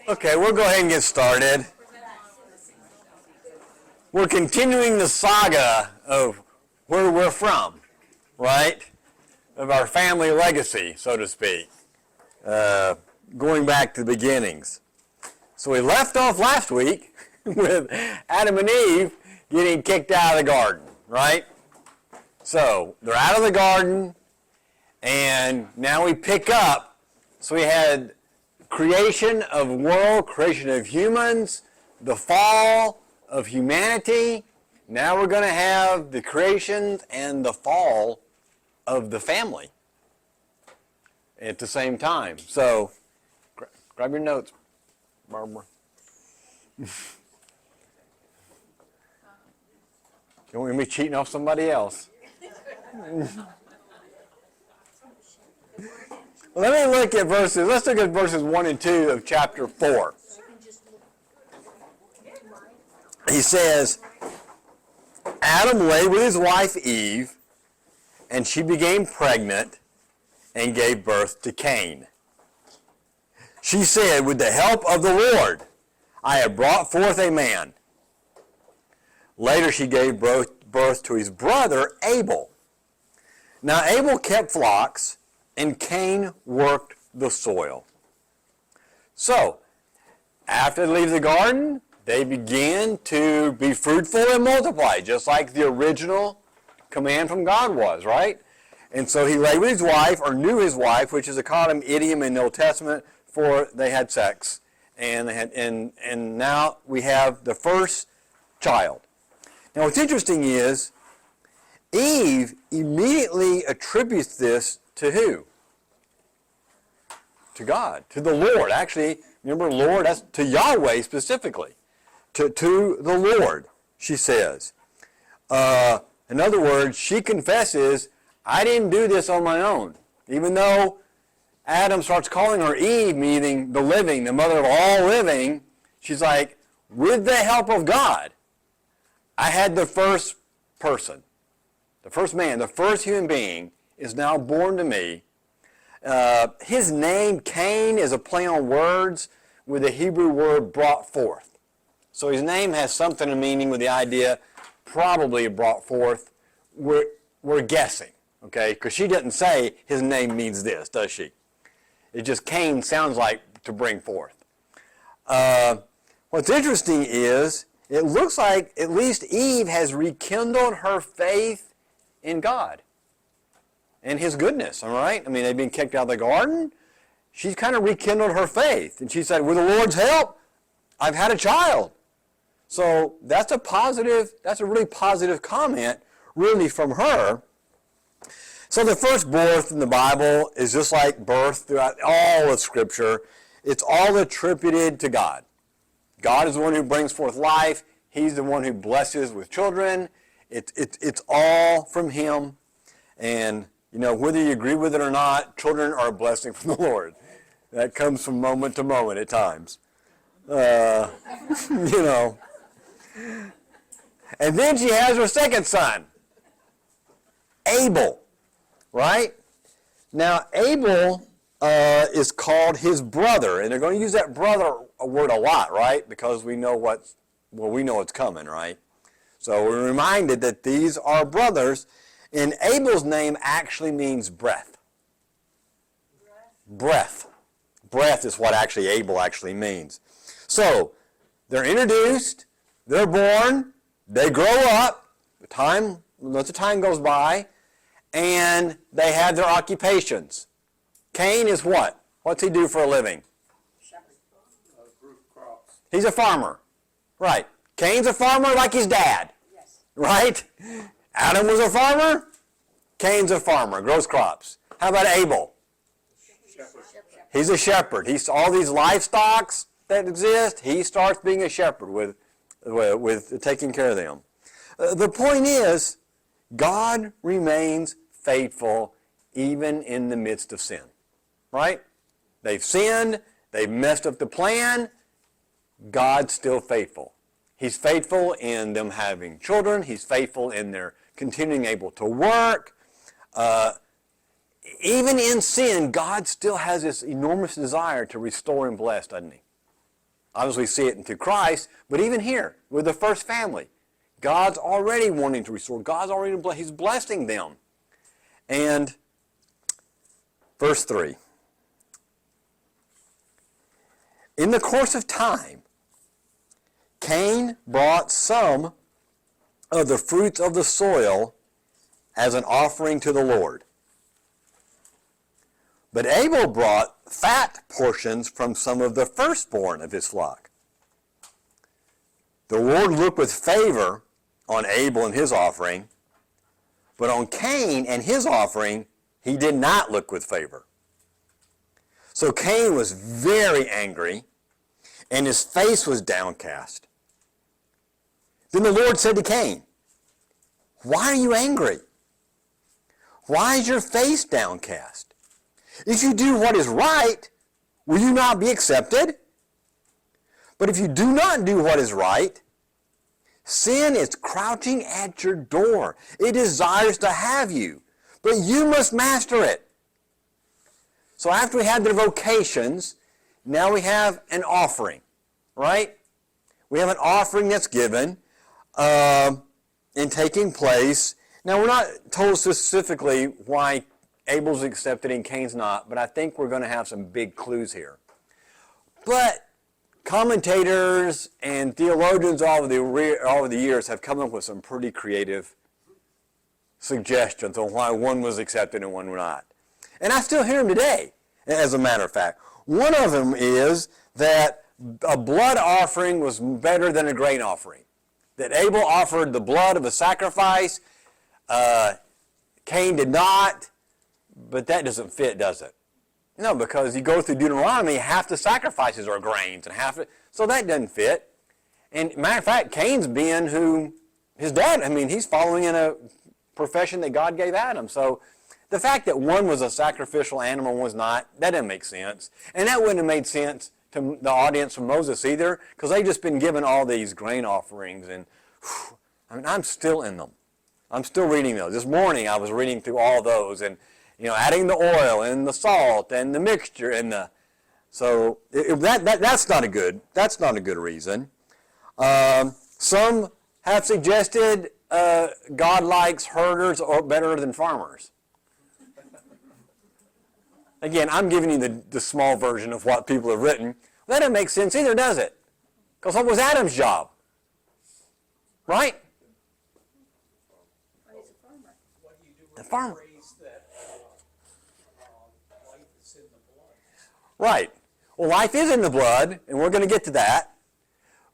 Okay, we'll go ahead and get started. We're continuing the saga of where we're from, right? Of our family legacy, so to speak. Going back to the beginnings. So we left off last week with Adam and Eve getting kicked out of the garden, right? So they're out of the garden, and now we pick up. So we had creation of world, creation of humans, the fall of humanity. Now we're going to have the creation and the fall of the family at the same time. So grab your notes, Barbara. You want me cheating off somebody else? Let me look at verses. Let's look at verses 1 and 2 of chapter 4. He says, Adam lay with his wife Eve, and she became pregnant and gave birth to Cain. She said, with the help of the Lord, I have brought forth a man. Later she gave birth to his brother Abel. Now Abel kept flocks, and Cain worked the soil. So, after they leave the garden, they begin to be fruitful and multiply, just like the original command from God was, right? And so he lay with his wife, or knew his wife, which is a common idiom in the Old Testament for they had sex. And now we have the first child. Now what's interesting is, Eve immediately attributes this to who? To God, to the Lord. Actually, remember Lord, that's to Yahweh specifically. To the Lord, she says. In other words, she confesses, I didn't do this on my own. Even though Adam starts calling her Eve, meaning the living, the mother of all living, she's like, with the help of God, I had the first person, the first man, the first human being is now born to me. His name, Cain, is a play on words with the Hebrew word brought forth. So his name has something in meaning with the idea probably brought forth. We're guessing, okay? Because she doesn't say his name means this, does she? It just Cain sounds like to bring forth. What's interesting is it looks like at least Eve has rekindled her faith in God and his goodness, all right? I mean, they've been kicked out of the garden. She's kind of rekindled her faith. And she said, with the Lord's help, I've had a child. So that's a really positive comment, really, from her. So the first birth in the Bible is just like birth throughout all of Scripture. It's all attributed to God. God is the one who brings forth life. He's the one who blesses with children. It's all from Him. And, you know, whether you agree with it or not, children are a blessing from the Lord. That comes from moment to moment at times. You know. And then she has her second son, Abel, right? Now, Abel is called his brother, and they're going to use that brother word a lot, right? Because we know we know it's coming, right? So we're reminded that these are brothers, and Abel's name actually means breath. Breath. Breath is what actually Abel actually means. So they're introduced, they're born, they grow up, lots of time goes by, and they have their occupations. Cain is what? What's he do for a living? Shepherd. Group crops. He's a farmer. Right. Cain's a farmer like his dad. Yes. Right? Adam was a farmer. Cain's a farmer, grows crops. How about Abel? Shepherd. He's a shepherd. He's all these livestock that exist. He starts being a shepherd with taking care of them. The point is, God remains faithful even in the midst of sin. Right? They've sinned. They've messed up the plan. God's still faithful. He's faithful in them having children. He's faithful in their continuing able to work. Even in sin, God still has this enormous desire to restore and bless, doesn't He? Obviously, we see it through Christ, but even here, with the first family, God's already wanting to restore. He's blessing them. And verse 3. In the course of time, Cain brought some of the fruits of the soil as an offering to the Lord. But Abel brought fat portions from some of the firstborn of his flock. The Lord looked with favor on Abel and his offering, but on Cain and his offering, he did not look with favor. So Cain was very angry, and his face was downcast. Then the Lord said to Cain, "Why are you angry? Why is your face downcast? If you do what is right, will you not be accepted? But if you do not do what is right, sin is crouching at your door. It desires to have you, but you must master it." So after we had their vocations, now we have an offering, right? We have an offering that's given and taking place. Now we're not told specifically why Abel's accepted and Cain's not, but I think we're going to have some big clues here. But commentators and theologians over the years have come up with some pretty creative suggestions on why one was accepted and one was not. And I still hear them today, as a matter of fact. One of them is that a blood offering was better than a grain offering. That Abel offered the blood of a sacrifice, Cain did not, but that doesn't fit, does it? No, because you go through Deuteronomy, half the sacrifices are grains, and so that doesn't fit. And matter of fact, Cain's being who his dad, he's following in a profession that God gave Adam. So the fact that one was a sacrificial animal and was not, that doesn't make sense. And that wouldn't have made sense to the audience from Moses either, because they've just been given all these grain offerings, and I'm still in them. I'm still reading those. This morning I was reading through all those, and adding the oil and the salt and the mixture and that's not a good reason. Some have suggested God likes herders better than farmers. Again, I'm giving you the small version of what people have written. That doesn't make sense either, does it? Because what was Adam's job? Right? He's a farmer. What do you do with The farmer. phrase that life is in the blood? Right. Well, life is in the blood, and we're going to get to that.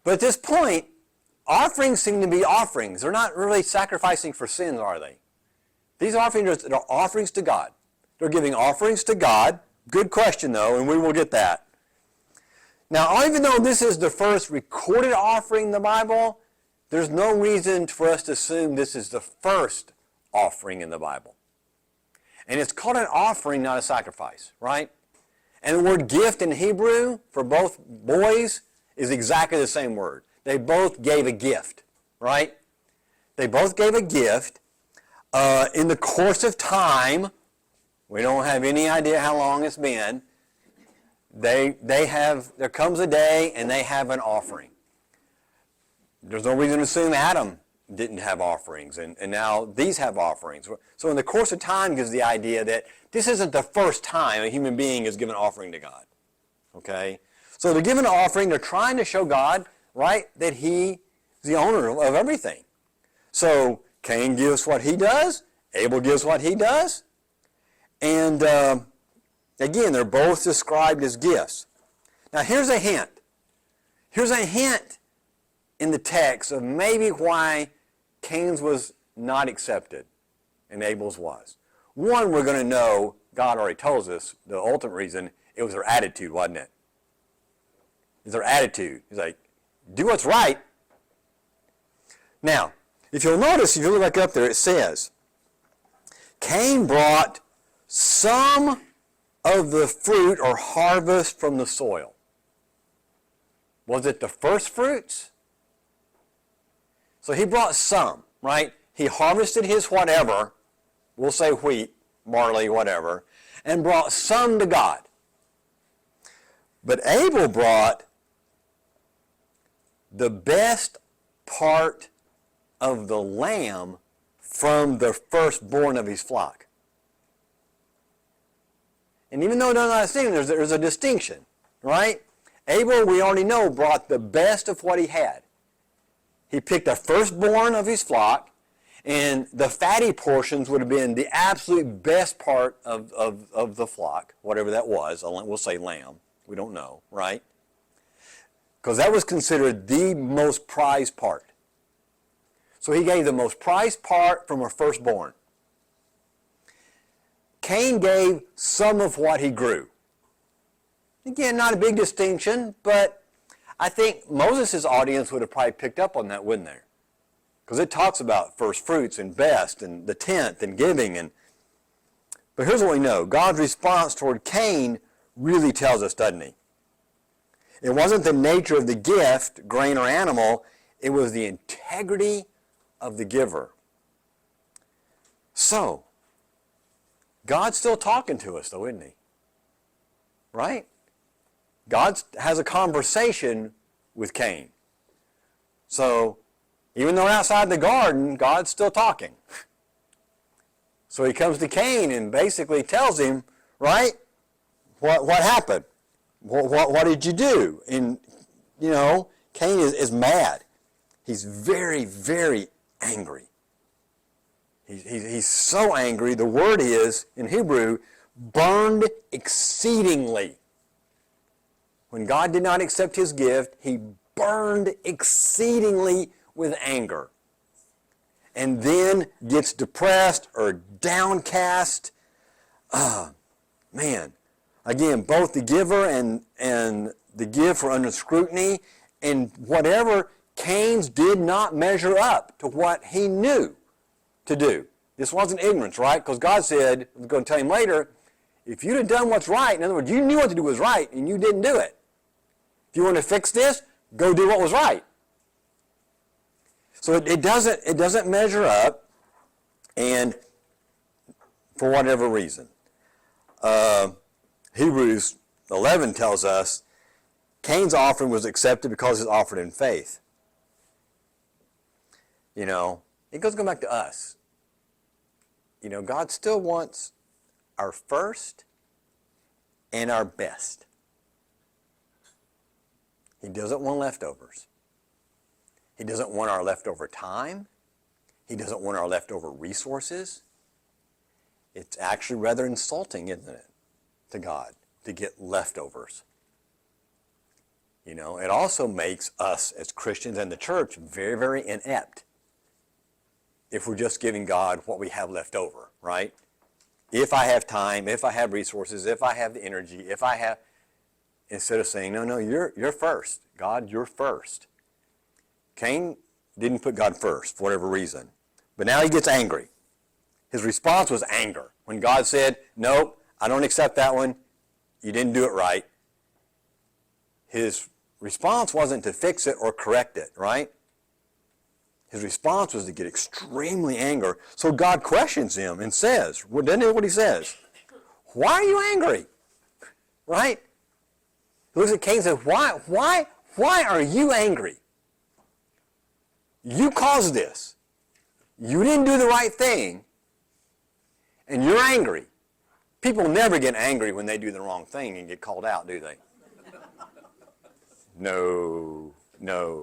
But at this point, offerings seem to be offerings. They're not really sacrificing for sins, are they? These offerings are offerings to God. They're giving offerings to God. Good question, though, and we will get that. Now, even though this is the first recorded offering in the Bible, there's no reason for us to assume this is the first offering in the Bible. And it's called an offering, not a sacrifice, right? And the word gift in Hebrew for both boys is exactly the same word. They both gave a gift, right? They both gave a gift in the course of time. We don't have any idea how long it's been. There comes a day and they have an offering. There's no reason to assume Adam didn't have offerings, and now these have offerings. So in the course of time gives the idea that this isn't the first time a human being is given an offering to God. Okay? So they're giving an offering, they're trying to show God, right, that He is the owner of everything. So Cain gives what he does, Abel gives what he does, and again, they're both described as gifts. Now here's a hint. Here's a hint in the text of maybe why Cain's was not accepted and Abel's was. One, we're going to know, God already tells us, the ultimate reason, it was their attitude, wasn't it? It's their attitude. He's like, do what's right. Now, if you'll notice, if you look back up there, it says, Cain brought some of the fruit or harvest from the soil. Was it the first fruits? So he brought some, right? He harvested his whatever, we'll say wheat, barley, whatever, and brought some to God. But Abel brought the best part of the lamb from the firstborn of his flock. And even though they're not the same, there's a distinction, right? Abel, we already know, brought the best of what he had. He picked the firstborn of his flock, and the fatty portions would have been the absolute best part of the flock, whatever that was. We'll say lamb. We don't know, right? Because that was considered the most prized part. So he gave the most prized part from a firstborn. Cain gave some of what he grew. Again, not a big distinction, but I think Moses' audience would have probably picked up on that, wouldn't they? Because it talks about first fruits and best and the tenth and giving. But here's what we know. God's response toward Cain really tells us, doesn't he? It wasn't the nature of the gift, grain or animal. It was the integrity of the giver. So, God's still talking to us, though, isn't he? Right? God has a conversation with Cain. So, even though outside the garden, God's still talking. So he comes to Cain and basically tells him, right, what happened? What did you do? And, Cain is mad. He's very, very angry. He's so angry, the word is, in Hebrew, burned exceedingly. When God did not accept his gift, he burned exceedingly with anger. And then gets depressed or downcast. Man. Again, both the giver and the gift were under scrutiny. And whatever, Cain's did not measure up to what he knew to do. This wasn't ignorance, right? Because God said, I'm going to tell him later, if you'd have done what's right, in other words, you knew what to do was right and you didn't do it. If you want to fix this, go do what was right. So it doesn't measure up, and for whatever reason. Hebrews 11 tells us Cain's offering was accepted because it was offered in faith. It goes back to us. God still wants our first and our best. He doesn't want leftovers. He doesn't want our leftover time. He doesn't want our leftover resources. It's actually rather insulting, isn't it, to God to get leftovers. It also makes us as Christians and the church very, very inept if we're just giving God what we have left over, right? If I have time, if I have resources, if I have the energy, instead of saying, no, you're first. God, you're first. Cain didn't put God first for whatever reason. But now he gets angry. His response was anger. When God said, nope, I don't accept that one. You didn't do it right. His response wasn't to fix it or correct it, right? His response was to get extremely angry. So God questions him and says, doesn't it what he says? Why are you angry? Right? He looks at Cain and says, why are you angry? You caused this. You didn't do the right thing, and you're angry. People never get angry when they do the wrong thing and get called out, do they? No.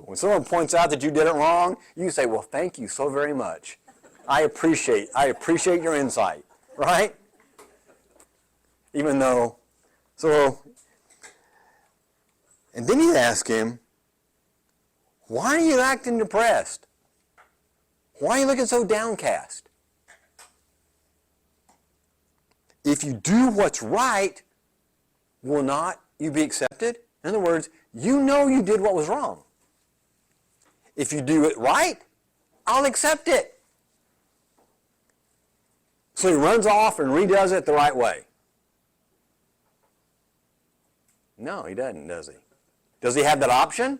When someone points out that you did it wrong, you say, well, thank you so very much. I appreciate your insight, right? Even though, and then he'd ask him, why are you acting depressed? Why are you looking so downcast? If you do what's right, will not you be accepted? In other words, you know you did what was wrong. If you do it right, I'll accept it. So he runs off and redoes it the right way. No, he doesn't, does he? Does he have that option?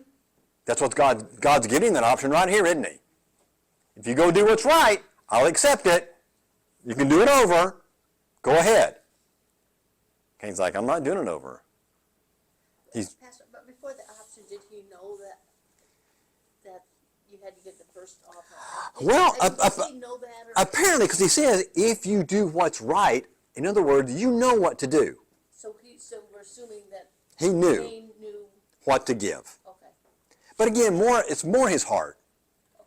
That's what God's giving that option right here, isn't he? If you go do what's right, I'll accept it. You can do it over. Go ahead. Cain's like, I'm not doing it over. Pastor, but before the option, did he know that that you had to get the first offering? Well, Does he know that? Or apparently, because he says, if you do what's right, in other words, you know what to do. so we're assuming that He knew Cain knew. what to give. Okay. But again, it's more his heart. Okay.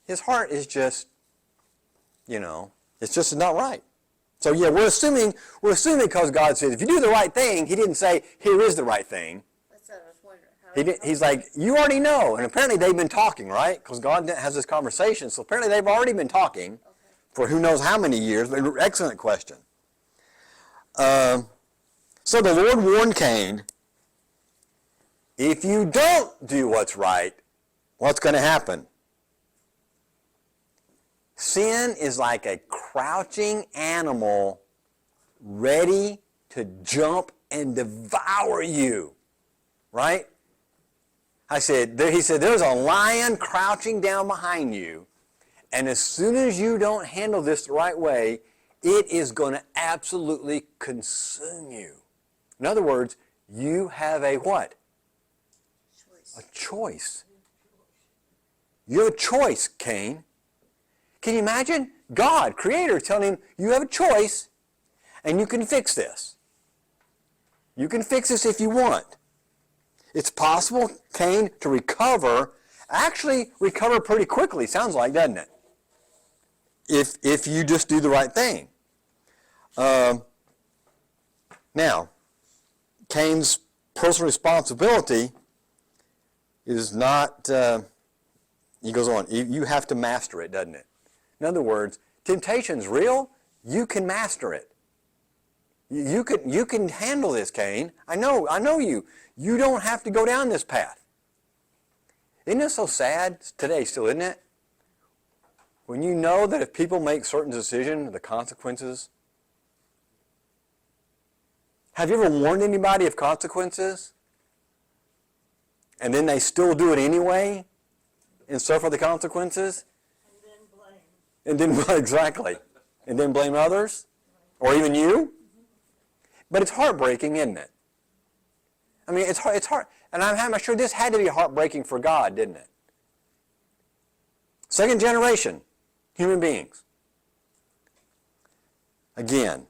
His heart is just, it's just not right. So yeah, we're assuming because God said, if you do the right thing, he didn't say, here is the right thing. That's what I was wondering. He's like, you already know. And apparently they've been talking, right? Because God has this conversation. So apparently they've already been talking for who knows how many years. But excellent question. So the Lord warned Cain, if you don't do what's right, what's going to happen? Sin is like a crouching animal ready to jump and devour you, right? He said, there's a lion crouching down behind you, and as soon as you don't handle this the right way, it is going to absolutely consume you. In other words, you have a what? Choice. A choice. You have a choice, Cain. Can you imagine? God, Creator, telling him, you have a choice, and you can fix this. You can fix this if you want. It's possible, Cain, to recover pretty quickly, sounds like, doesn't it? If you just do the right thing. Now, Cain's personal responsibility is not, he goes on, you have to master it, doesn't it? In other words, temptation's real, you can master it. You can handle this, Cain. I know you. You don't have to go down this path. Isn't it so sad today still, isn't it? When you know that if people make certain decisions, the consequences. Have you ever warned anybody of consequences? And then they still do it anyway and suffer the consequences? And then exactly. And then blame others? Or even you? But it's heartbreaking, isn't it? I mean, it's hard. And I'm sure this had to be heartbreaking for God, didn't it? Second generation human beings. Again,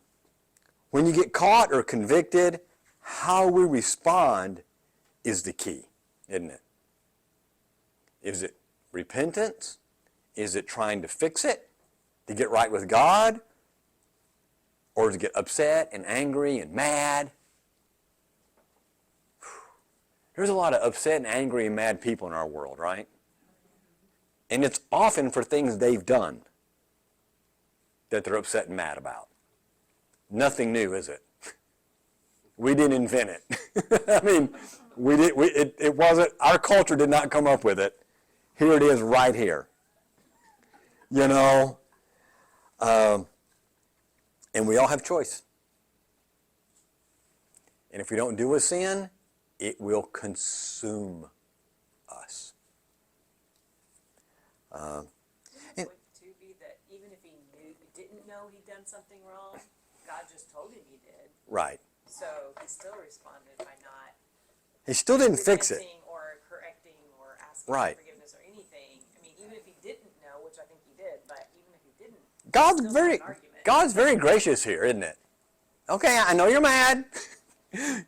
when you get caught or convicted, how we respond is the key, isn't it? Is it repentance? Is it trying to fix it, to get right with God? Or to get upset and angry and mad? There's a lot of upset and angry and mad people in our world, right? And it's often for things they've done that they're upset and mad about. Nothing new, is it? We didn't invent it. I mean, it wasn't, our culture did not come up with it. Here it is right here. You know, and we all have choice. And if we don't do a sin, it will consume us. Would too be that even if he didn't know he'd done something wrong, God just told him he did. Right. So he still responded by not. He still didn't fix it. Or correcting or asking Right. for forgiveness or anything. I mean, even if he didn't know, which I think he did, but even if he didn't, God's very gracious here, isn't it? Okay, I know you're mad.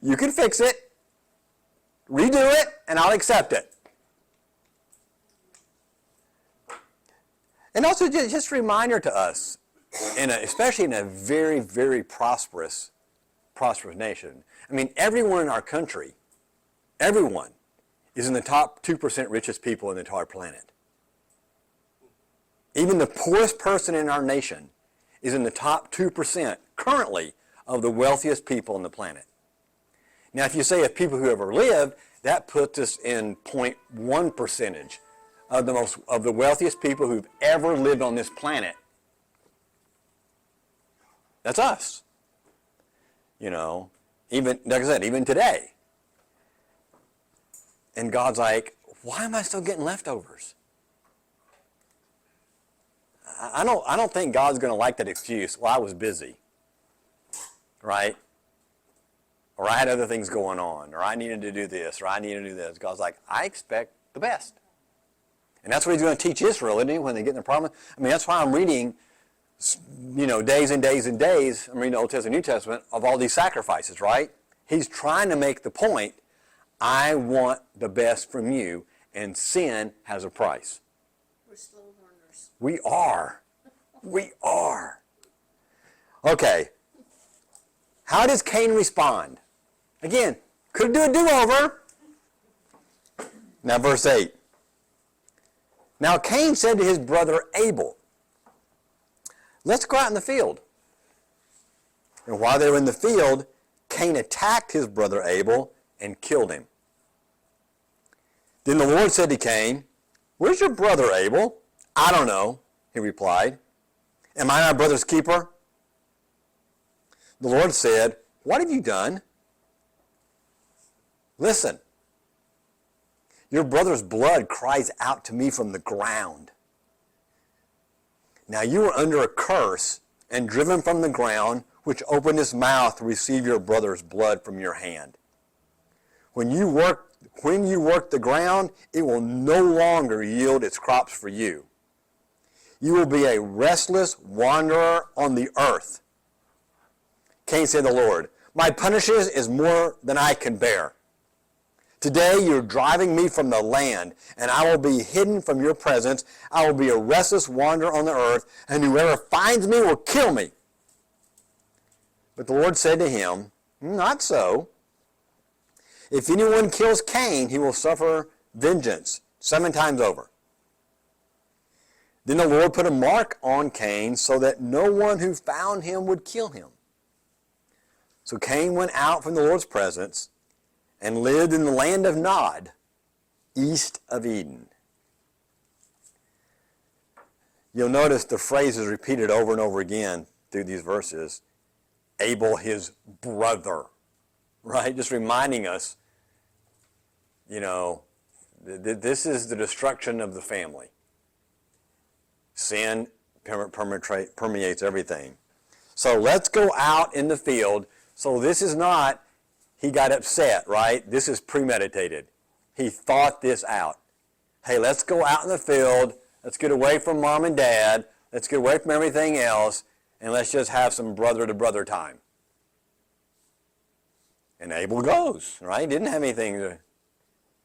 You can fix it. Redo it, and I'll accept it. And also, just a reminder to us, especially in a very, very prosperous nation. I mean, everyone in our country, everyone, is in the top 2% richest people in the entire planet. Even the poorest person in our nation is in the top 2% currently of the wealthiest people on the planet. Now, if you say of people who ever lived, that puts us in 0.1 percentage of the wealthiest people who've ever lived on this planet. That's us. You know, even, like I said, even today. And God's like, why am I still getting leftovers? I don't think God's going to like that excuse. Well, I was busy, right? Or I had other things going on, or I needed to do this, or I needed to do this. God's like, I expect the best. And that's what he's going to teach Israel, isn't he, when they get in the promise? I mean, that's why I'm reading, days and days and days, I'm reading the Old Testament, New Testament, of all these sacrifices, right? He's trying to make the point, I want the best from you, and sin has a price. We're slow learners. We are. We are. Okay. How does Cain respond? Again, could do a do-over. Now verse 8. Now Cain said to his brother Abel, let's go out in the field. And while they were in the field, Cain attacked his brother Abel and killed him. Then the Lord said to Cain, where's your brother Abel? I don't know, he replied. Am I my brother's keeper? The Lord said, what have you done? Listen, your brother's blood cries out to me from the ground. Now you are under a curse and driven from the ground, which opened his mouth to receive your brother's blood from your hand. When you work the ground, it will no longer yield its crops for you. You will be a restless wanderer on the earth. Cain said to the Lord, my punishment is more than I can bear. Today you're driving me from the land, and I will be hidden from your presence. I will be a restless wanderer on the earth, and whoever finds me will kill me. But the Lord said to him, not so. If anyone kills Cain, he will suffer vengeance 7 times over. Then the Lord put a mark on Cain so that no one who found him would kill him. So Cain went out from the Lord's presence and lived in the land of Nod, east of Eden. You'll notice the phrase is repeated over and over again through these verses. Abel, his brother, right? Just reminding us, this is the destruction of the family. Sin permeates everything. So let's go out in the field. So this is not, he got upset, right? This is premeditated. He thought this out. Hey, let's go out in the field. Let's get away from mom and dad. Let's get away from everything else. And let's just have some brother-to-brother time. And Abel goes, right? Didn't have anything to...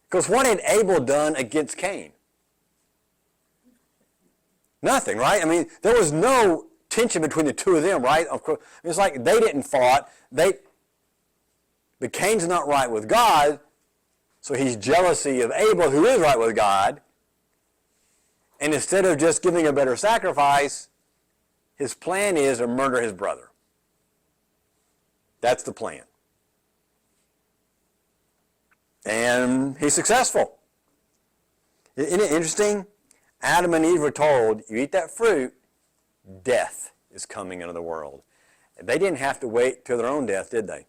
Because what had Abel done against Cain? Nothing, right? I mean, there was no tension between the two of them, right? Of course, it's like they didn't fought. But Cain's not right with God, so he's jealousy of Abel, who is right with God. And instead of just giving a better sacrifice, his plan is to murder his brother. That's the plan. And he's successful. Isn't it interesting? Adam and Eve were told, you eat that fruit, death is coming into the world. They didn't have to wait till their own death, did they?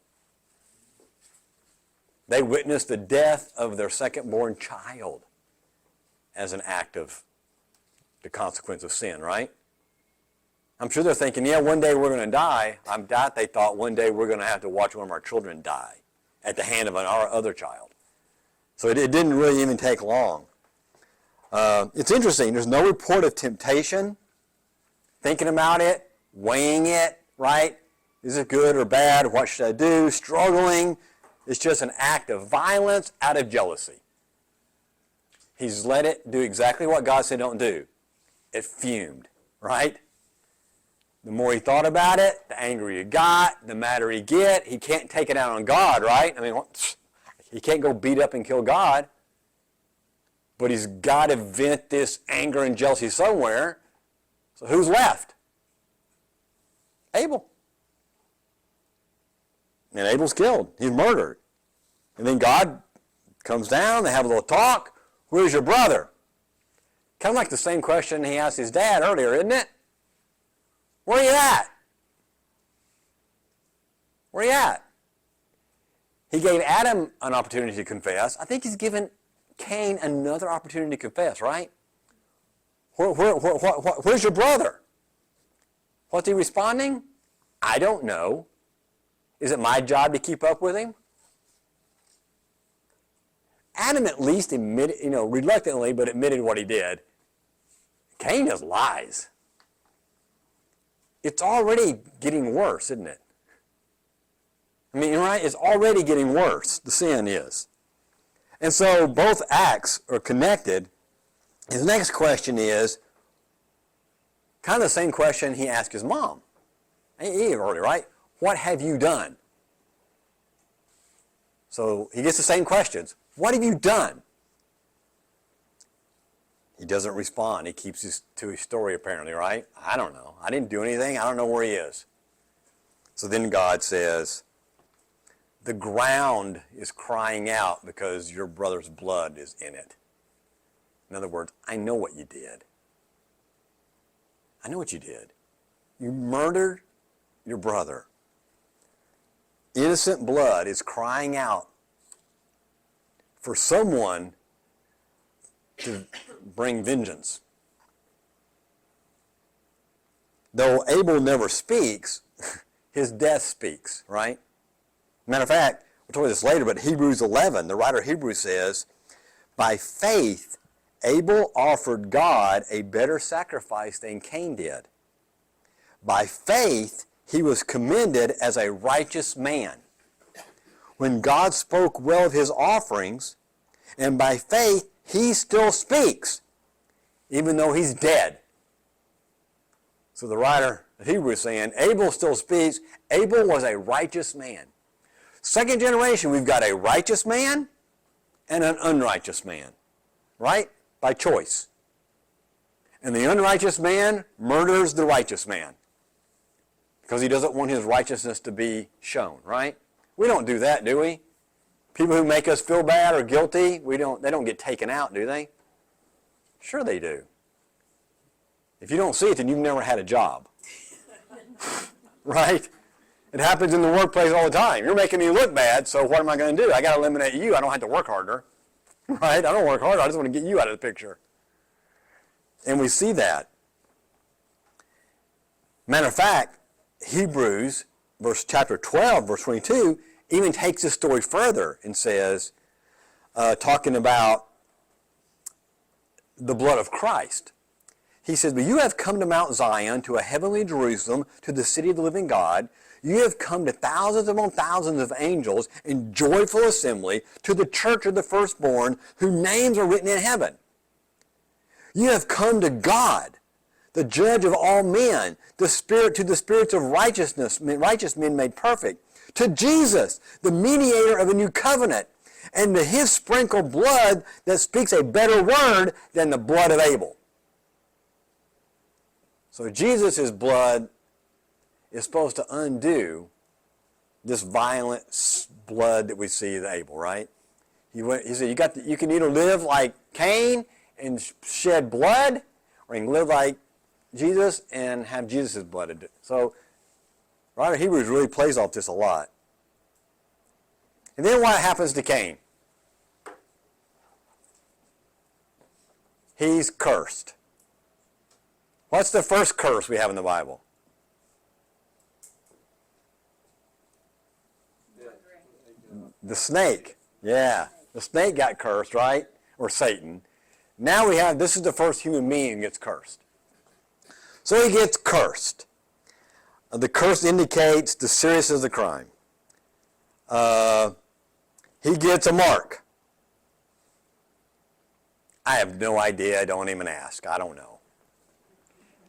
They witnessed the death of their second-born child as an act of the consequence of sin, right? I'm sure they're thinking, yeah, one day we're going to die. I doubt they thought one day we're going to have to watch one of our children die at the hand of our other child. So it didn't really even take long. It's interesting. There's no report of temptation, thinking about it, weighing it, right? Is it good or bad? What should I do? Struggling. It's just an act of violence out of jealousy. He's let it do exactly what God said don't do. It fumed, right? The more he thought about it, the angrier he got, the madder he get. He can't take it out on God, right? I mean, he can't go beat up and kill God. But he's got to vent this anger and jealousy somewhere. So who's left? Abel. And Abel's killed. He's murdered. And then God comes down. They have a little talk. Where's your brother? Kind of like the same question he asked his dad earlier, isn't it? Where are you at? Where are you at? He gave Adam an opportunity to confess. I think he's given Cain another opportunity to confess, right? Where's your brother? What's he responding? I don't know. Is it my job to keep up with him? Adam at least admitted, reluctantly, but admitted what he did. Cain just lies. It's already getting worse, isn't it? I mean, right? It's already getting worse. The sin is. And so both acts are connected. His next question is kind of the same question he asked his mom. Eve earlier, right? What have you done? So he gets the same questions. What have you done? He doesn't respond. He keeps to his story apparently, right? I don't know. I didn't do anything. I don't know where he is. So then God says, the ground is crying out because your brother's blood is in it. In other words, I know what you did. I know what you did. You murdered your brother. Innocent blood is crying out for someone to bring vengeance. Though Abel never speaks, his death speaks, right? Matter of fact, we'll talk about this later, but Hebrews 11, the writer of Hebrews says, by faith, Abel offered God a better sacrifice than Cain did. By faith, he was commended as a righteous man when God spoke well of his offerings, and by faith, he still speaks, even though he's dead. So the writer of Hebrews is saying, Abel still speaks. Abel was a righteous man. Second generation, we've got a righteous man and an unrighteous man, right? By choice. And the unrighteous man murders the righteous man because he doesn't want his righteousness to be shown, right? We don't do that, do we? People who make us feel bad or guilty, they don't get taken out, do they? Sure they do. If you don't see it, then you've never had a job. Right? It happens in the workplace all the time. You're making me look bad, so what am I going to do? I got to eliminate you. I don't have to work harder. Right? I don't work harder. I just want to get you out of the picture. And we see that. Matter of fact, Hebrews, chapter 12, verse 22, even takes this story further and says, talking about the blood of Christ. He says, but you have come to Mount Zion, to a heavenly Jerusalem, to the city of the living God. You have come to thousands among thousands of angels in joyful assembly, to the church of the firstborn, whose names are written in heaven. You have come to God, the judge of all men, to the spirits of righteous men made perfect, to Jesus, the mediator of a new covenant, and to his sprinkled blood that speaks a better word than the blood of Abel. So Jesus' blood is supposed to undo this violent blood that we see in Abel, right? He said, you can either live like Cain and shed blood, or you can live like Jesus and have Jesus' blood. So, writer of Hebrews really plays off this a lot. And then what happens to Cain? He's cursed. What's the first curse we have in the Bible? The snake. Yeah. The snake got cursed, right? Or Satan. Now this is the first human being who gets cursed. So he gets cursed. The curse indicates the seriousness of the crime. He gets a mark. I have no idea. Don't even ask. I don't know.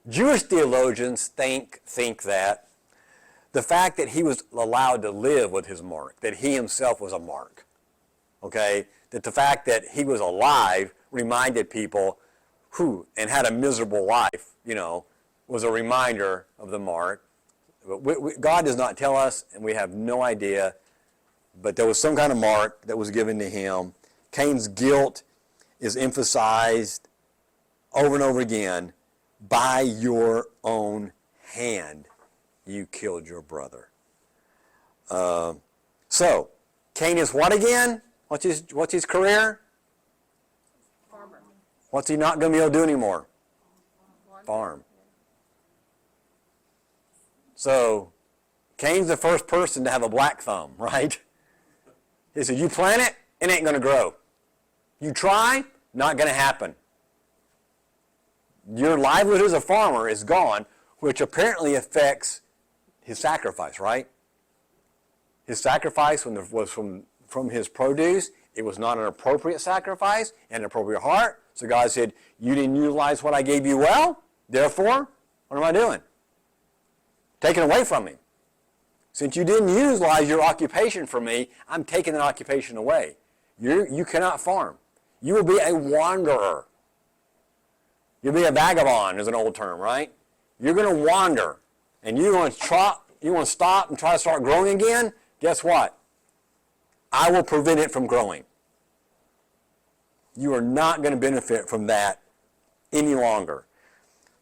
Jewish theologians think that the fact that he was allowed to live with his mark, that he himself was a mark, okay, that the fact that he was alive reminded people and had a miserable life, was a reminder of the mark. But God does not tell us, and we have no idea, but there was some kind of mark that was given to him. Cain's guilt is emphasized over and over again. By your own hand, you killed your brother. So, Cain is what again? What's his career? Farmer. What's he not going to be able to do anymore? Farm. So, Cain's the first person to have a black thumb, right? He said, you plant it, it ain't going to grow. You try, not going to happen. Your livelihood as a farmer is gone, which apparently affects his sacrifice, right? His sacrifice was from his produce. It was not an appropriate sacrifice and an appropriate heart. So God said, you didn't utilize what I gave you well, therefore, what am I doing? Taking away from me. Since you didn't utilize your occupation for me, I'm taking that occupation away. You cannot farm. You will be a wanderer. You'll be a vagabond is an old term, right? You're going to wander, and you want to stop and try to start growing again. Guess what? I will prevent it from growing. You are not going to benefit from that any longer.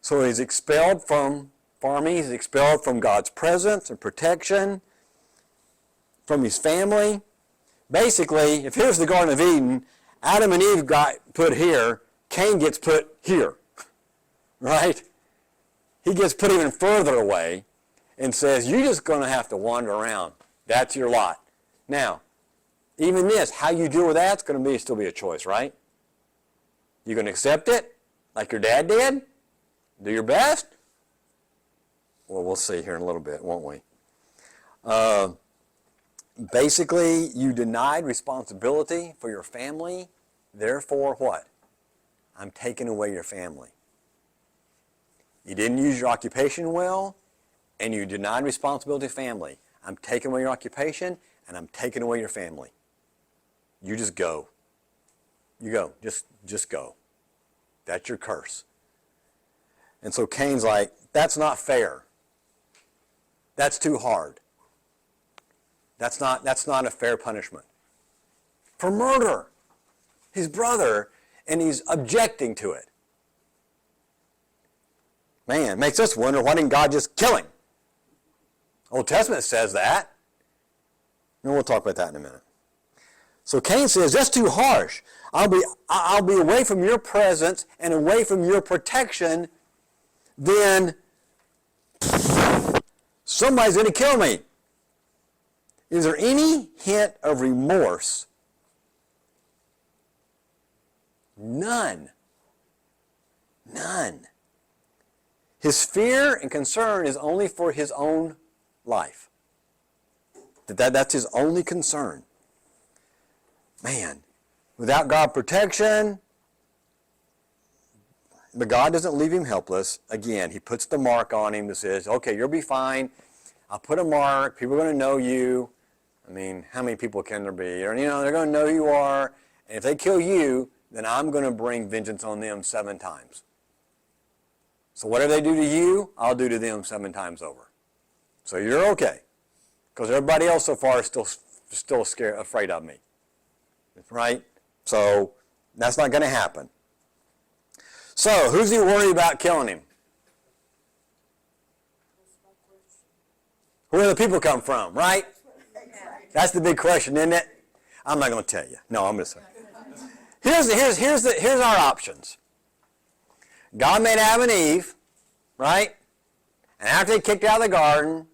So he's expelled from farming. He's expelled from God's presence and protection, from his family. Basically, if here's the Garden of Eden, Adam and Eve got put here, Cain gets put here, right? He gets put even further away and says, you're just going to have to wander around. That's your lot. Now, even this, how you deal with that's going to still be a choice, right? You're going to accept it like your dad did? Do your best? Well, we'll see here in a little bit, won't we? Basically, you denied responsibility for your family. Therefore, what? I'm taking away your family. You didn't use your occupation well, and you denied responsibility to family. I'm taking away your occupation, and I'm taking away your family. You just go. You go. Just go. That's your curse. And so Cain's like, that's not fair. That's too hard. That's not a fair punishment. For murder. His brother, and he's objecting to it. Man, it makes us wonder, why didn't God just kill him? Old Testament says that. And we'll talk about that in a minute. So Cain says, that's too harsh. I'll be away from your presence and away from your protection, then somebody's going to kill me. Is there any hint of remorse? None. None. His fear and concern is only for his own life. That's his only concern. Man, without God protection, but God doesn't leave him helpless. Again, he puts the mark on him that says, okay, you'll be fine. I'll put a mark. People are going to know you. I mean, how many people can there be? Or, they're going to know who you are. And if they kill you, then I'm going to bring vengeance on them 7 times. So whatever they do to you, I'll do to them 7 times over. So you're okay. Because everybody else so far is still scared, afraid of me. Right? So that's not going to happen. So who's he worried about killing him? Where do the people come from, right? That's the big question, isn't it? I'm not going to tell you. No, I'm going to say. Here's our options. God made Adam and Eve, right? And after he kicked out of the garden,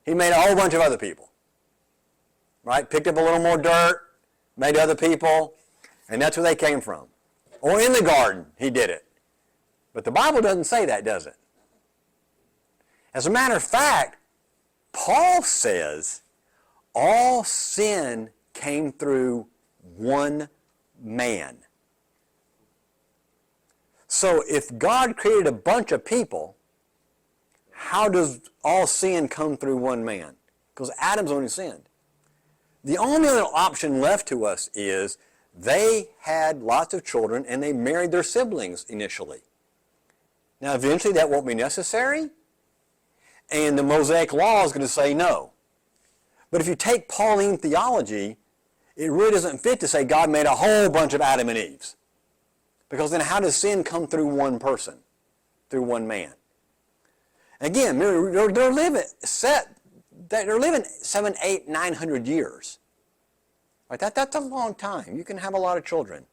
he made a whole bunch of other people. Right? Picked up a little more dirt, made other people, and that's where they came from. Or in the garden, he did it. But the Bible doesn't say that, does it? As a matter of fact, Paul says all sin came through one man. So if God created a bunch of people, how does all sin come through one man? Because Adam's only sinned. The only other option left to us is they had lots of children and they married their siblings initially. Now eventually that won't be necessary, and the Mosaic law is going to say no. But if you take Pauline theology, it really doesn't fit to say God made a whole bunch of Adam and Eves. Because then how does sin come through one person, through one man? Again, they're living 700, 800, 900 years. Right? That's a long time. You can have a lot of children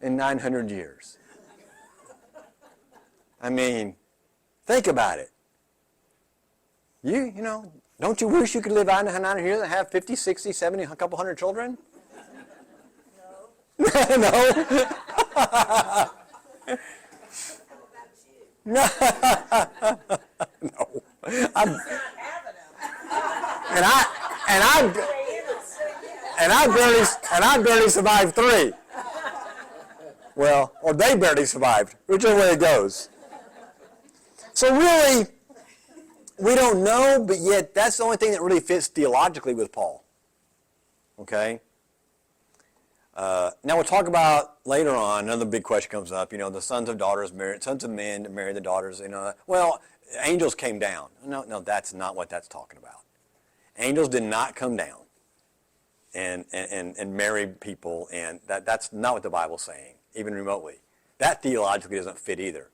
in 900 years. I mean, think about it. Don't you wish you could live out 900 years and have 50, 60, 70, a couple hundred children? No. No. And I barely survived 3. Well, or they barely survived, whichever way it goes. So really, we don't know, but yet that's the only thing that really fits theologically with Paul. Okay? Now we'll talk about later on, another big question comes up, the sons of men marry the daughters, Well, angels came down. No, that's not what that's talking about. Angels did not come down and marry people, and that's not what the Bible's saying, even remotely. That theologically doesn't fit either.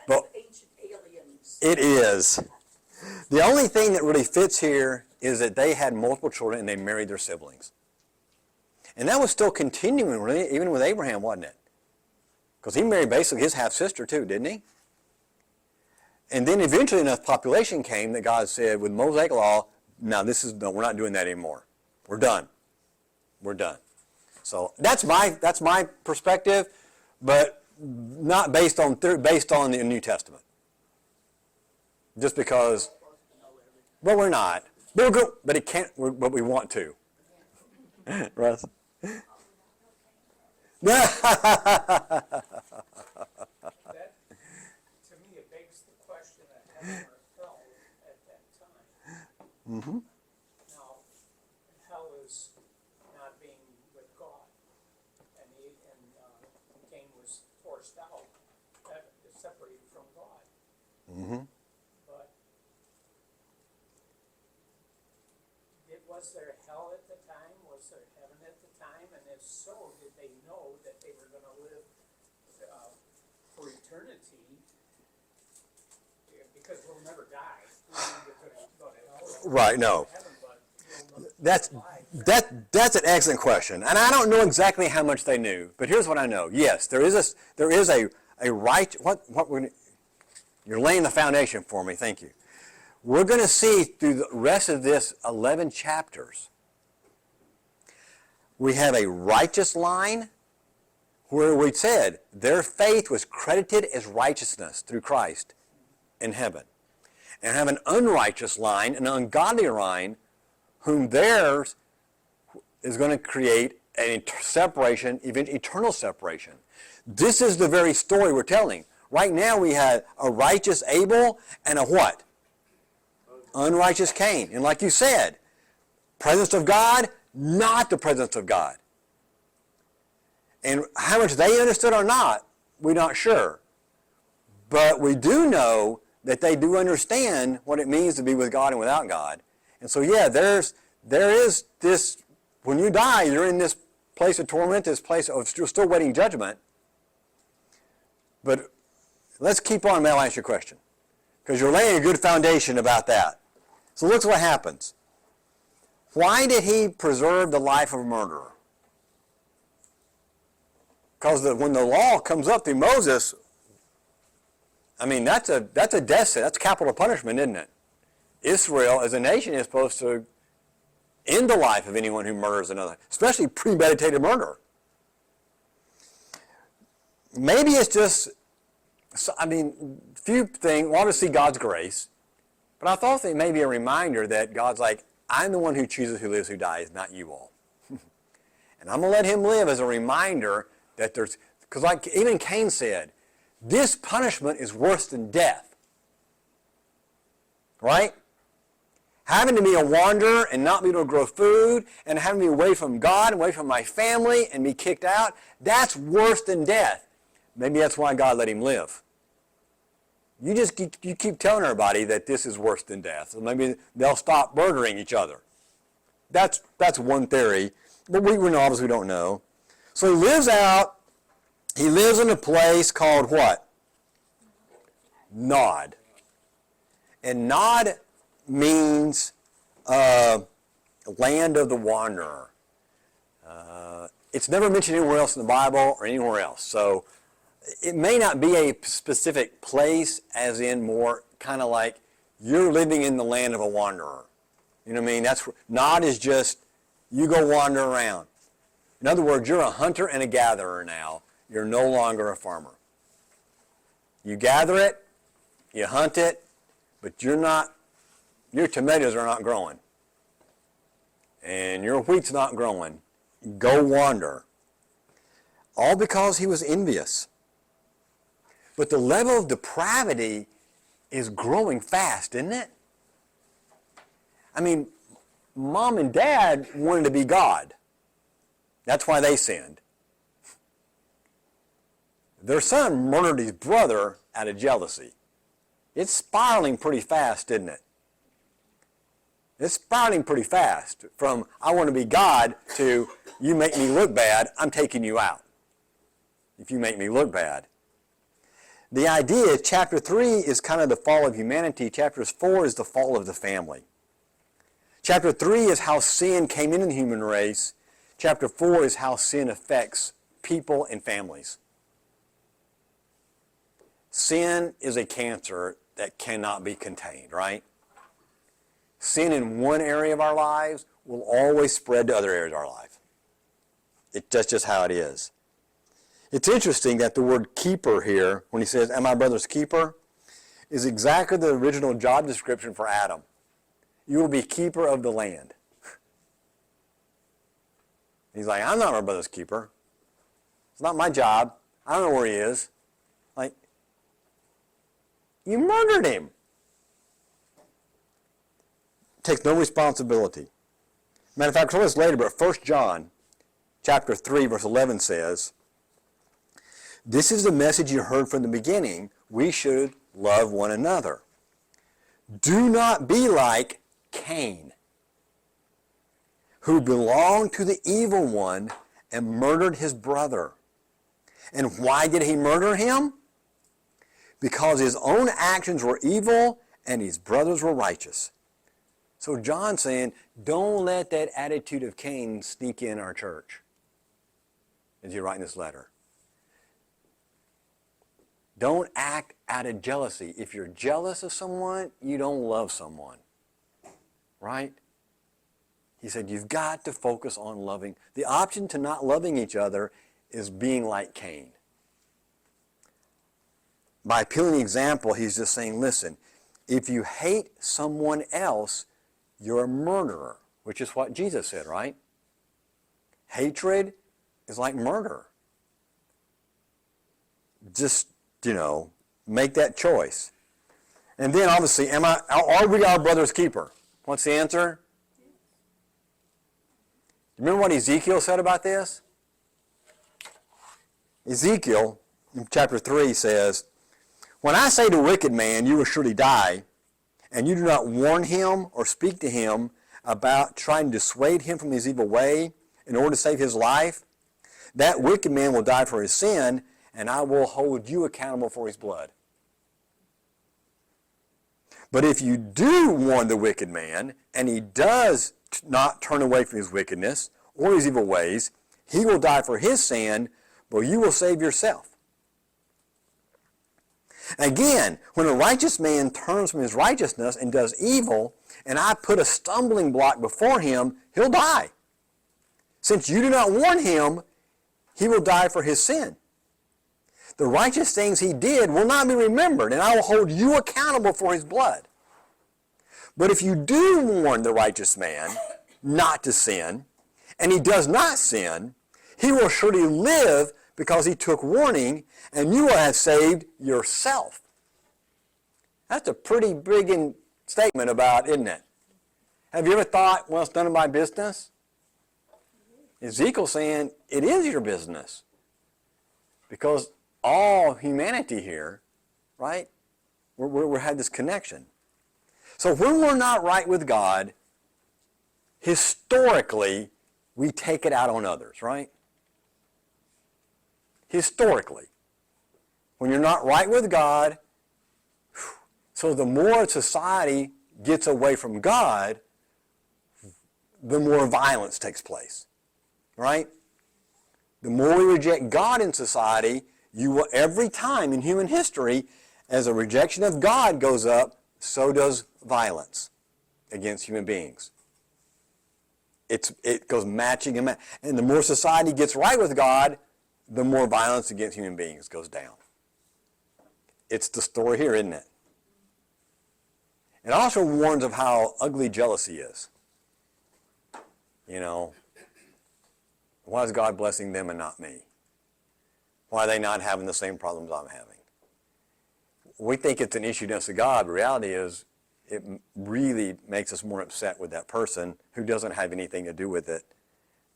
But Ancient aliens. it is. The only thing that really fits here is that they had multiple children and they married their siblings. And that was still continuing, really, even with Abraham, wasn't it? Because he married basically his half-sister too, didn't he? And then eventually enough population came that God said, with Mosaic law, no, we're not doing that anymore. We're done. We're done. So that's my perspective, but not based on the New Testament. Just because, well, we're not. But it can't. But we want to. Russ. That, to me, it begs the question of heaven or hell at that time. Mm-hmm. Now, hell is not being with God, and Cain was forced out, separated from God. Mm-hmm. But was there hell at the time? Was there heaven at the time? And if so, did they know that they were going to live for eternity? Because we'll never die. We're going to go to hell. Right. No. Heaven, but That's an excellent question, and I don't know exactly how much they knew, but here's what I know. Yes, there is a right. You're laying the foundation for me. Thank you. We're going to see through the rest of this 11 chapters, we have a righteous line where we said their faith was credited as righteousness through Christ in heaven. And have an unrighteous line, an ungodly line, whom theirs is going to create a separation, even eternal separation. This is the very story we're telling. Right now we have a righteous Abel and a what? Unrighteous Cain. And like you said, presence of God, not the presence of God. And how much they understood or not, we're not sure. But we do know that they do understand what it means to be with God and without God. And so yeah, there is this, when you die, you're in this place of torment, this place of still waiting judgment. But let's keep on, Mel, ask your question. Because you're laying a good foundation about that. So look what happens. Why did he preserve the life of a murderer? Because when the law comes up through Moses, I mean, that's a death sentence. That's capital punishment, isn't it? Israel, as a nation, is supposed to end the life of anyone who murders another, especially premeditated murder. Maybe it's just, few things, want to see God's grace. But I thought it may be a reminder that God's like, I'm the one who chooses who lives, who dies, not you all. And I'm going to let him live as a reminder that because like even Cain said, this punishment is worse than death. Right? Having to be a wanderer and not be able to grow food and having to be away from God, away from my family and be kicked out, that's worse than death. Maybe that's why God let him live. You keep telling everybody that this is worse than death. So maybe they'll stop murdering each other. That's one theory. But we obviously don't know. So he lives in a place called what? Nod. And Nod means land of the wanderer. It's never mentioned anywhere else in the Bible or anywhere else. So it may not be a specific place, as in more kind of like you're living in the land of a wanderer. You know what I mean? Nod is just you go wander around. In other words, you're a hunter and a gatherer now. You're no longer a farmer. You gather it, you hunt it, but your tomatoes are not growing. And your wheat's not growing. Go wander. All because he was envious. But the level of depravity is growing fast, isn't it? I mean, mom and dad wanted to be God. That's why they sinned. Their son murdered his brother out of jealousy. It's spiraling pretty fast, isn't it? It's spiraling pretty fast from I want to be God to you make me look bad, I'm taking you out. If you make me look bad. The idea, chapter 3 is kind of the fall of humanity. Chapter 4 is the fall of the family. Chapter 3 is how sin came into the human race. Chapter 4 is how sin affects people and families. Sin is a cancer that cannot be contained, right? Sin in one area of our lives will always spread to other areas of our life. That's just how it is. It's interesting that the word keeper here, when he says, am I brother's keeper, is exactly the original job description for Adam. You will be keeper of the land. He's like, I'm not my brother's keeper. It's not my job. I don't know where he is. Like, you murdered him. Takes no responsibility. Matter of fact, we'll this later, but 1 John chapter 3, verse 11 says, this is the message you heard from the beginning. We should love one another. Do not be like Cain, who belonged to the evil one and murdered his brother. And why did he murder him? Because his own actions were evil and his brothers were righteous. So John's saying, don't let that attitude of Cain sneak in our church as you're writing this letter. Don't act out of jealousy. If you're jealous of someone, you don't love someone. Right? He said, you've got to focus on loving. The option to not loving each other is being like Cain. By appealing the example, he's just saying, listen, if you hate someone else, you're a murderer, which is what Jesus said, right? Hatred is like murder. Just, make that choice. And then obviously, are we our brother's keeper? What's the answer? Remember what Ezekiel said about this? Ezekiel, in chapter 3, says, when I say to a wicked man, you will surely die, and you do not warn him or speak to him about trying to dissuade him from his evil way in order to save his life, that wicked man will die for his sin, and I will hold you accountable for his blood. But if you do warn the wicked man, and he does not turn away from his wickedness or his evil ways, he will die for his sin, but you will save yourself. Again, when a righteous man turns from his righteousness and does evil, and I put a stumbling block before him, he'll die. Since you do not warn him, he will die for his sin. The righteous things he did will not be remembered, and I will hold you accountable for his blood. But if you do warn the righteous man not to sin, and he does not sin, he will surely live because he took warning, and you will have saved yourself. That's a pretty big statement about, isn't it? Have you ever thought, well, it's none of my business? Ezekiel's saying, it is your business. Because all humanity here, right, we have this connection. So when we're not right with God, historically, we take it out on others, right? Historically. When you're not right with God, so the more society gets away from God, the more violence takes place, right? The more we reject God in society, you will, every time in human history, as a rejection of God goes up, so does violence against human beings. It goes matching and and the more society gets right with God, the more violence against human beings goes down. It's the story here, isn't it? It also warns of how ugly jealousy is. You know, why is God blessing them and not me? Why are they not having the same problems I'm having? We think it's an issue against God, but the reality is it really makes us more upset with that person who doesn't have anything to do with it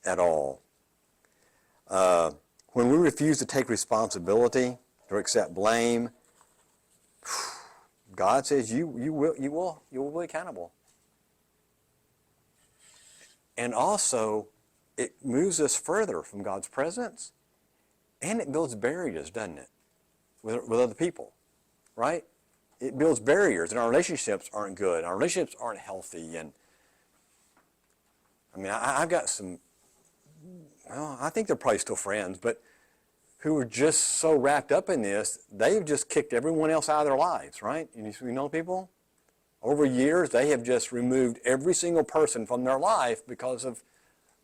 at all. When we refuse to take responsibility or accept blame, God says you will be accountable. And also, it moves us further from God's presence, and it builds barriers, doesn't it, with other people, right? It builds barriers, and our relationships aren't good. Our relationships aren't healthy, and I mean, I've got some, well, I think they're probably still friends, but who are just so wrapped up in this, they've just kicked everyone else out of their lives, right? You know people? Over years, they have just removed every single person from their life because of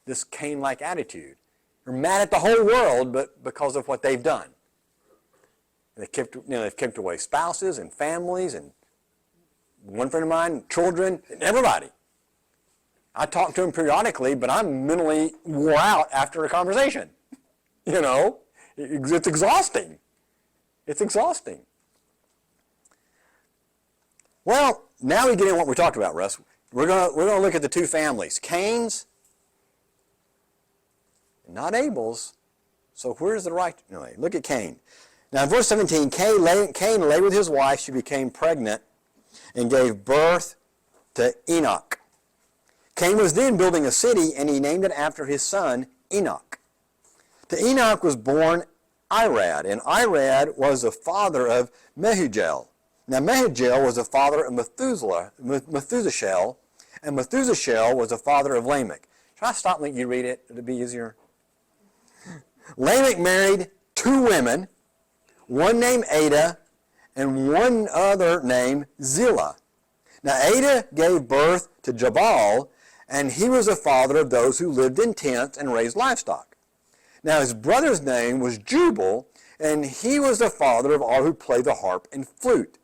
this Cain-like attitude. They're mad at the whole world, but because of what they've done. They've kept away spouses and families and one friend of mine, children, and everybody. I talk to them periodically, but I'm mentally wore out after a conversation. You know, it's exhausting. It's exhausting. Well, now we get in what we talked about, Russ. We're gonna look at the two families, Cain's and not Abel's. So where's the right? No, look at Cain. Now in verse 17, Cain lay with his wife. She became pregnant and gave birth to Enoch. Cain was then building a city, and he named it after his son Enoch. To Enoch was born Irad, and Irad was the father of Mehujael. Now Mehujael was the father of Methuselah, and Methuselah was the father of Lamech. Should I stop and let you read it? It'd be easier. Lamech married two women, one named Ada and one other named Zillah. Now Ada gave birth to Jabal, and he was the father of those who lived in tents and raised livestock. Now his brother's name was Jubal, and he was the father of all who played the harp and flute.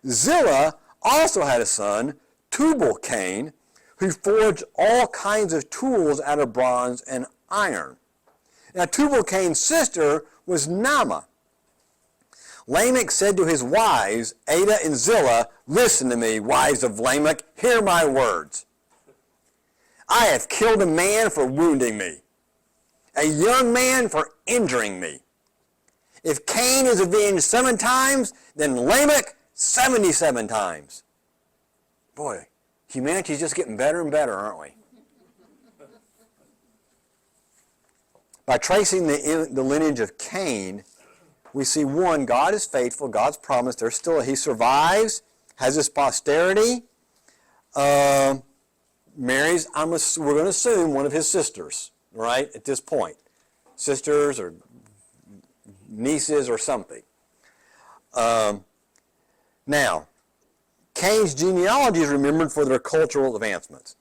Zillah also had a son, Tubal-Cain, who forged all kinds of tools out of bronze and iron. Now Tubal-Cain's sister was Naamah. Lamech said to his wives, Ada and Zillah, "Listen to me, wives of Lamech, hear my words. I have killed a man for wounding me, a young man for injuring me. If Cain is avenged 7 times, then Lamech 77 times. Boy, humanity's just getting better and better, aren't we? By tracing the lineage of Cain, we see one, God is faithful, God's promised, he survives, has his posterity, marries, we're going to assume, one of his sisters, right, at this point. Sisters or nieces or something. Now, Cain's genealogy is remembered for their cultural advancements.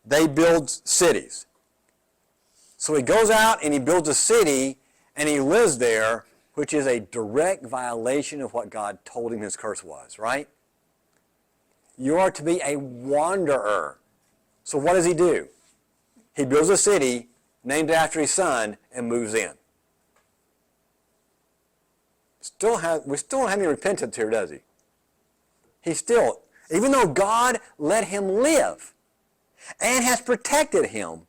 They build cities. So he goes out and he builds a city and he lives there, which is a direct violation of what God told him his curse was, right? You are to be a wanderer. So what does he do? He builds a city named after his son and moves in. We still don't have any repentance here, does he? He still, even though God let him live and has protected him,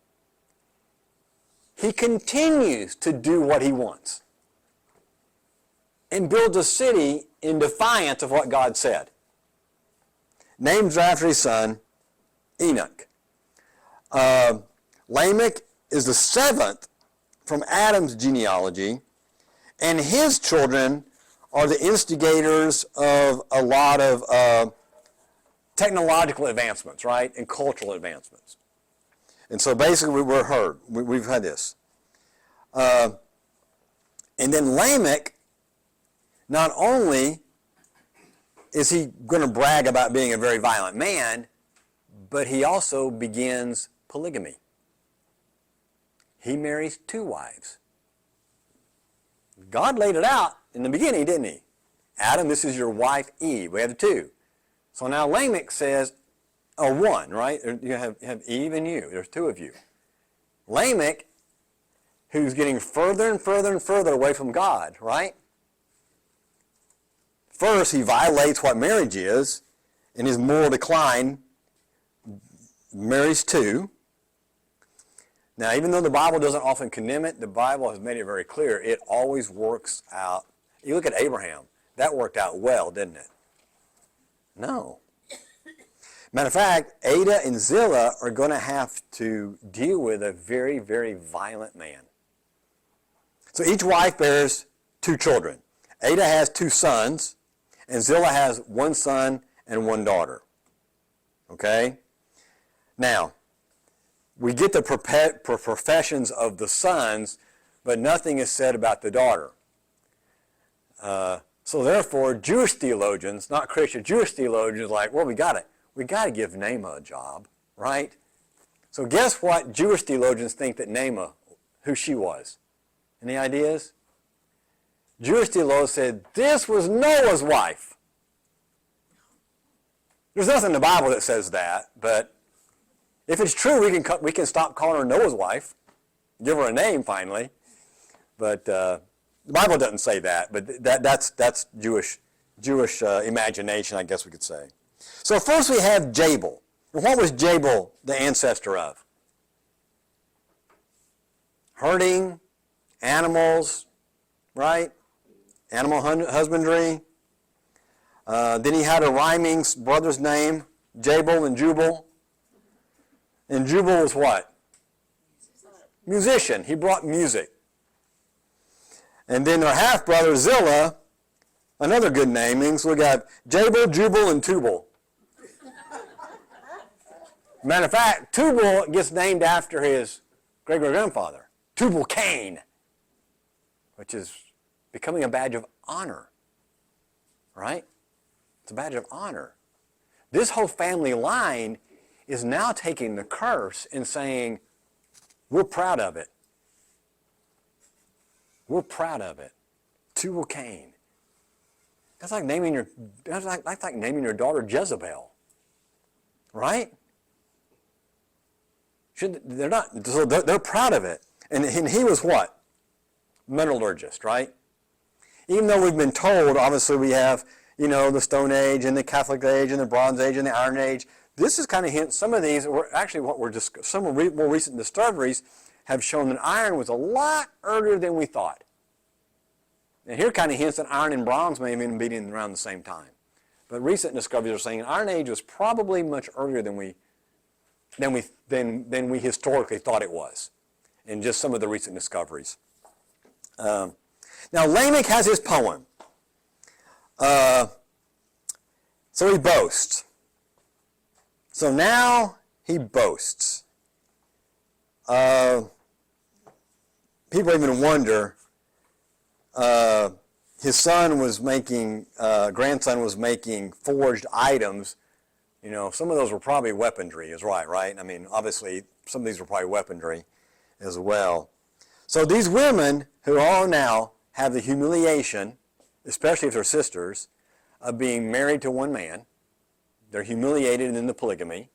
he continues to do what he wants and builds a city in defiance of what God said. Named after his son, Enoch. Lamech is the 7th from Adam's genealogy, and his children are the instigators of a lot of technological advancements, right, and cultural advancements. And so basically we've had this. And then Lamech, not only is he going to brag about being a very violent man, but he also begins polygamy. he marries 2 wives. God laid it out in the beginning, didn't he? Adam, this is your wife Eve. We have the 2. So now Lamech says, 1, right? You have Eve and you. There's 2 of you. Lamech, who's getting further and further and further away from God, right? First, he violates what marriage is in his moral decline, marries 2. Now, even though the Bible doesn't often condemn it, the Bible has made it very clear it always works out. You look at Abraham. That worked out well, didn't it? No. Matter of fact, Ada and Zillah are going to have to deal with a very, very violent man. So each wife bears 2 children. Ada has 2 sons, and Zillah has 1 son and 1 daughter. Okay? Now, we get the professions of the sons, but nothing is said about the daughter. So therefore, Jewish theologians, not Christian, Jewish theologians are like, well, we got to give Naamah a job, right? So guess what Jewish theologians think that Naamah, who she was? Any ideas? Jewish theologians said, this was Noah's wife. There's nothing in the Bible that says that, but if it's true, we can stop calling her Noah's wife, give her a name finally. But the Bible doesn't say that, but that's Jewish imagination, I guess we could say. So first we have Jabal. And what was Jabal the ancestor of? Herding, animals, right? Animal husbandry. Then he had a rhyming brother's name, Jabal and Jubal. And Jubal was what? Musician. He brought music. And then their half-brother, Zillah, another good naming. So we got Jabal, Jubal, and Tubal. Matter of fact, Tubal gets named after his great-great-grandfather, Tubal-Cain, which is becoming a badge of honor, right? It's a badge of honor. This whole family line is now taking the curse and saying, we're proud of it. We're proud of it. Tubal-Cain. That's like naming your daughter Jezebel, right? They're proud of it. And he was what? Metallurgist, right? Even though we've been told, obviously we have, the Stone Age and the Catholic Age and the Bronze Age and the Iron Age. This is kind of hint. Some of these were actually some more recent discoveries have shown that iron was a lot earlier than we thought. And here kind of hints that iron and bronze may have been beating around the same time. But recent discoveries are saying the Iron Age was probably much earlier than we historically thought it was, in just some of the recent discoveries. Now Lamech has his poem. So he boasts. So now he boasts. People even wonder. His son was grandson was making forged items. Some of those were probably weaponry, is right? I mean, obviously, some of these were probably weaponry as well. So these women who all now have the humiliation, especially if they're sisters, of being married to one man. They're humiliated in the polygamy.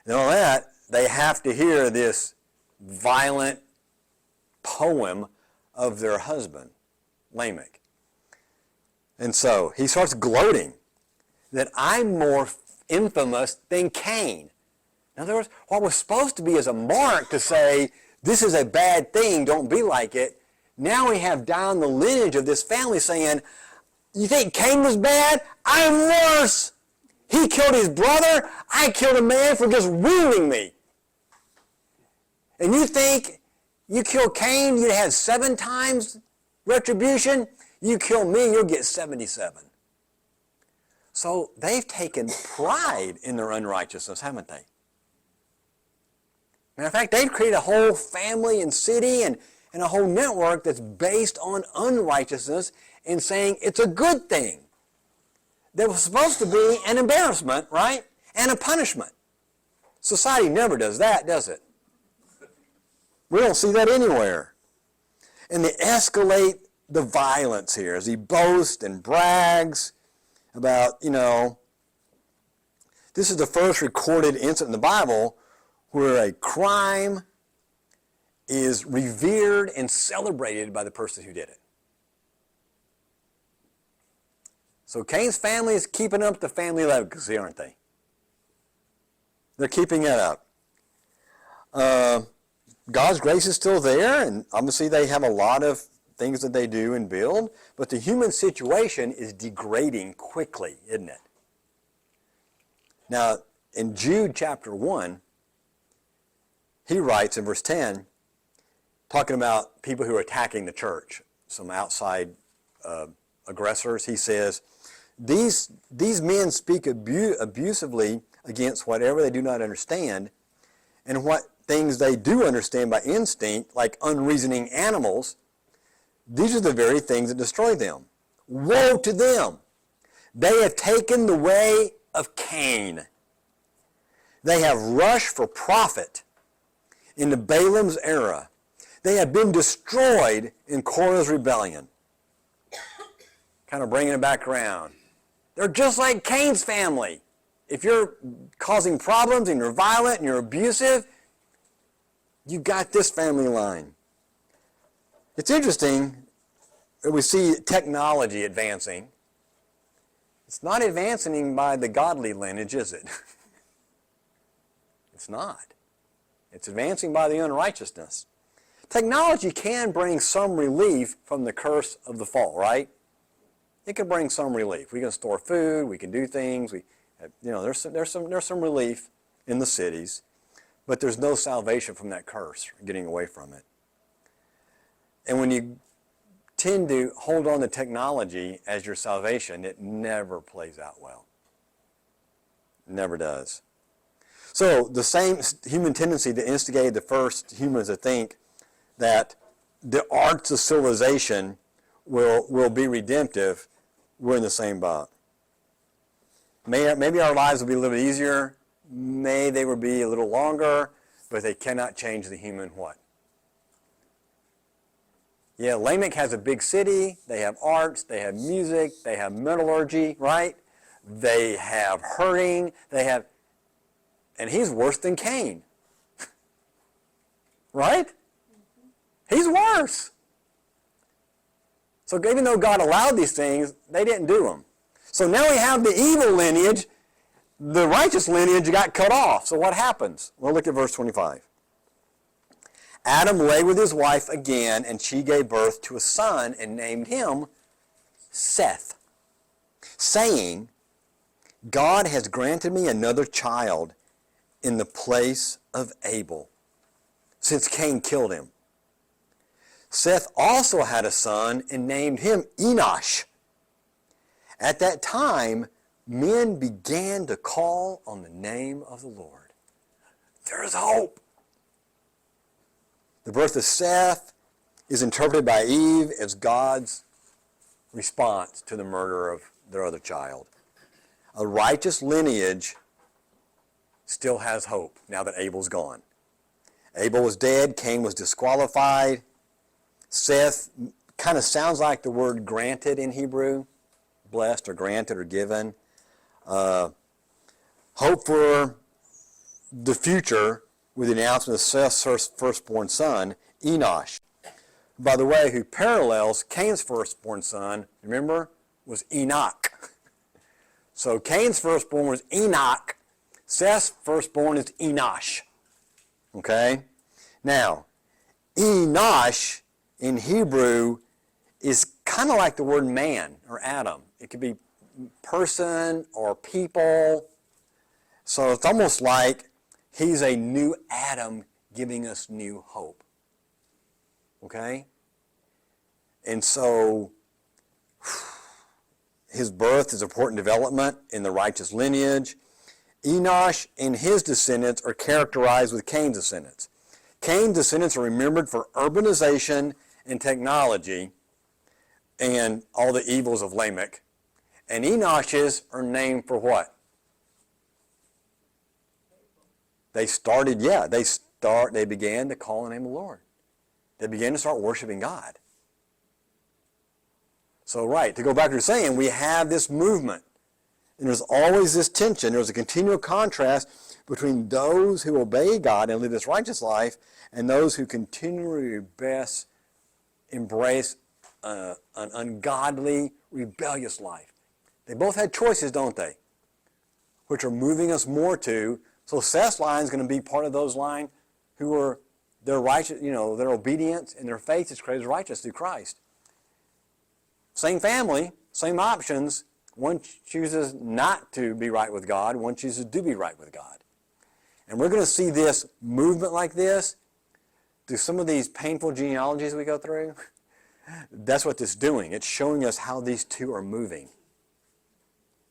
And all that, they have to hear this violent poem of their husband, Lamech. And so he starts gloating that I'm more infamous than Cain. In other words, what was supposed to be as a mark to say, this is a bad thing, don't be like it, now we have down the lineage of this family saying, you think Cain was bad? I'm worse. He killed his brother. I killed a man for just wounding me. And you think you kill Cain, you'd have 7 times retribution? You kill me, you'll get 77. So they've taken pride in their unrighteousness, haven't they? Matter of fact, they've created a whole family and city and a whole network that's based on unrighteousness and saying it's a good thing. That was supposed to be an embarrassment, right? And a punishment. Society never does that, does it? We don't see that anywhere. And they escalate the violence here as he boasts and brags about, this is the first recorded incident in the Bible where a crime is revered and celebrated by the person who did it. So Cain's family is keeping up the family legacy, aren't they? They're keeping it up. God's grace is still there, and obviously they have a lot of things that they do and build, but the human situation is degrading quickly, isn't it? Now, in Jude chapter 1, he writes in verse 10, talking about people who are attacking the church, some outside aggressors, he says, these men speak abusively against whatever they do not understand, and what things they do understand by instinct, like unreasoning animals, these are the very things that destroy them. Woe to them! They have taken the way of Cain. They have rushed for profit into Balaam's era. They have been destroyed in Korah's rebellion. Kind of bringing it back around. They're just like Cain's family. If you're causing problems and you're violent and you're abusive, you've got this family line. It's interesting that we see technology advancing. It's not advancing by the godly lineage, is it? It's not. It's advancing by the unrighteousness. Technology can bring some relief from the curse of the fall, right? It can bring some relief. We can store food. We can do things. There's some relief in the cities, but there's no salvation from that curse, getting away from it. And when you tend to hold on to technology as your salvation, it never plays out well. Never does. So the same human tendency that instigated the first humans to think that the arts of civilization will be redemptive, we're in the same boat. Maybe our lives will be a little bit easier. May they will be a little longer, but they cannot change the human what? Yeah, Lamech has a big city. They have arts. They have music. They have metallurgy, right? They have herding. And he's worse than Cain. Right? He's worse. So even though God allowed these things, they didn't do them. So now we have the evil lineage. The righteous lineage got cut off. So what happens? Well, look at verse 25. Adam lay with his wife again, and she gave birth to a son and named him Seth, saying, God has granted me another child in the place of Abel, since Cain killed him. Seth also had a son and named him Enosh. At that time, men began to call on the name of the Lord. There's hope. The birth of Seth is interpreted by Eve as God's response to the murder of their other child. A righteous lineage still has hope now that Abel's gone. Abel was dead. Cain was disqualified. Seth kind of sounds like the word granted in Hebrew, blessed or granted or given. Hope for the future with the announcement of Seth's firstborn son, Enosh. By the way, who parallels Cain's firstborn son, remember, was Enoch. So Cain's firstborn was Enoch. Seth's firstborn is Enosh. Okay? Now, Enosh in Hebrew is kind of like the word man or Adam. It could be person or people. So it's almost like he's a new Adam giving us new hope. Okay? And so his birth is an important development in the righteous lineage. Enosh and his descendants are characterized with Cain's descendants. Cain's descendants are remembered for urbanization and technology and all the evils of Lamech. And Enosh's are named for what? They started began to call on the name of the Lord. They began to start worshiping God. So, right, to go back to what you're saying, we have this movement. And there's always this tension. There's a continual contrast between those who obey God and live this righteous life and those who continually embrace an ungodly, rebellious life. They both had choices, don't they? Which are moving us more to. So Seth's line is going to be part of those line who are their righteous, their obedience and their faith is created righteous through Christ. Same family, same options. One chooses not to be right with God. One chooses to be right with God. And we're going to see this movement like this through some of these painful genealogies we go through. That's what this is doing. It's showing us how these two are moving.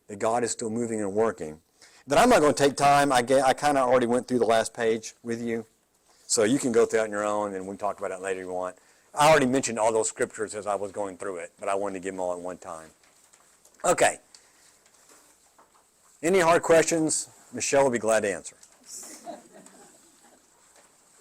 That God is still moving and working. But I'm not going to take time. I kind of already went through the last page with you. So you can go through it on your own, and we can talk about it later if you want. I already mentioned all those scriptures as I was going through it, but I wanted to give them all at one time. Okay. Any hard questions? Michelle will be glad to answer.